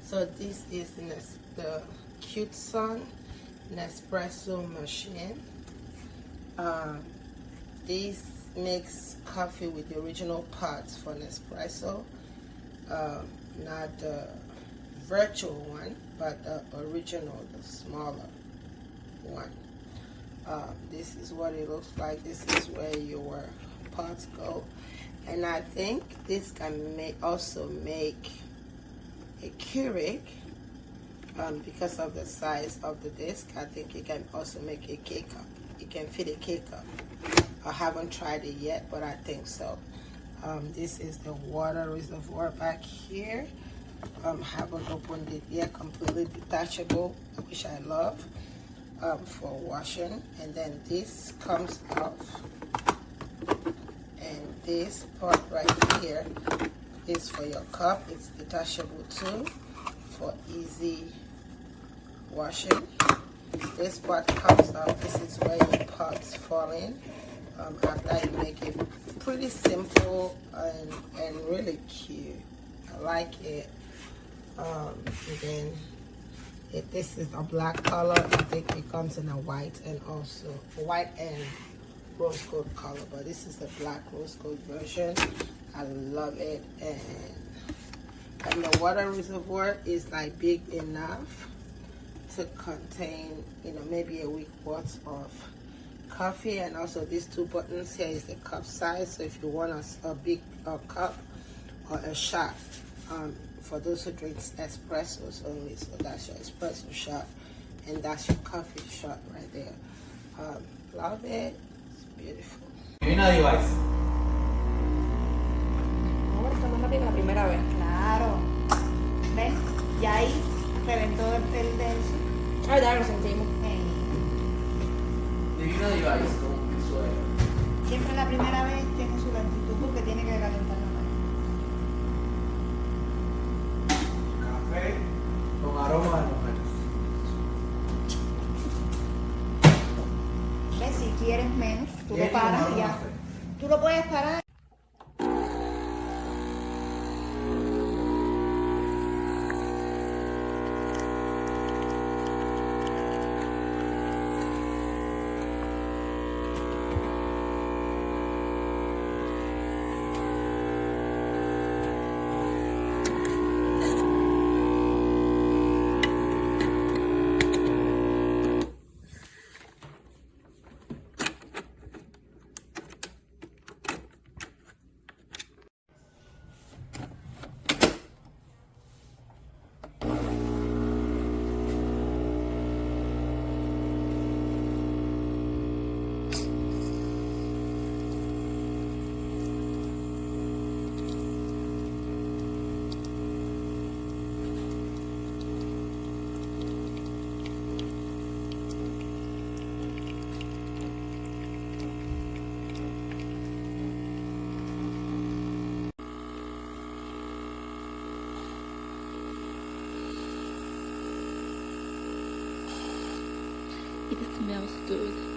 So this is the cutesun Nespresso machine. This makes coffee with the original pods for Nespresso, not the virtual one, but the original, the smaller one. This is what it looks like. This is where your pods go, and I think this can also make a Keurig, because of the size of the disc. I think it can also make a K-cup. It can fit a K-cup. I haven't tried it yet, but I think so. This is the water reservoir back here. Haven't opened it yet. Completely detachable, which I love, for washing. And then this comes off, and this part right here is for your cup. It's detachable too, for easy washing. This part comes out. This is where your pods fall in. After you make it pretty simple and really cute. I like it. And then this is a black color. I think it comes in a white and also white and rose gold color, but this is the black rose gold version. I love it. And the water reservoir is like big enough to contain, you know, maybe a week worth of coffee. And also these two buttons here is the cup size, so if you want a big cup or a shot, for those who drink espressos only, so that's your espresso shot and that's your coffee shot right there. Love it. It's beautiful. Divina device. No, esta no es la primera vez. Claro. ¿Ves? Y ahí reventó el de eso. Ah, ya lo sentimos. Divina device, como que suena. Siempre la primera vez tiene su lentitud porque tiene que calentar la mano. Café con aroma de mujer. ¿Ves? Si quieres menos, tú lo paras y ya. Tú lo puedes parar. It smells good.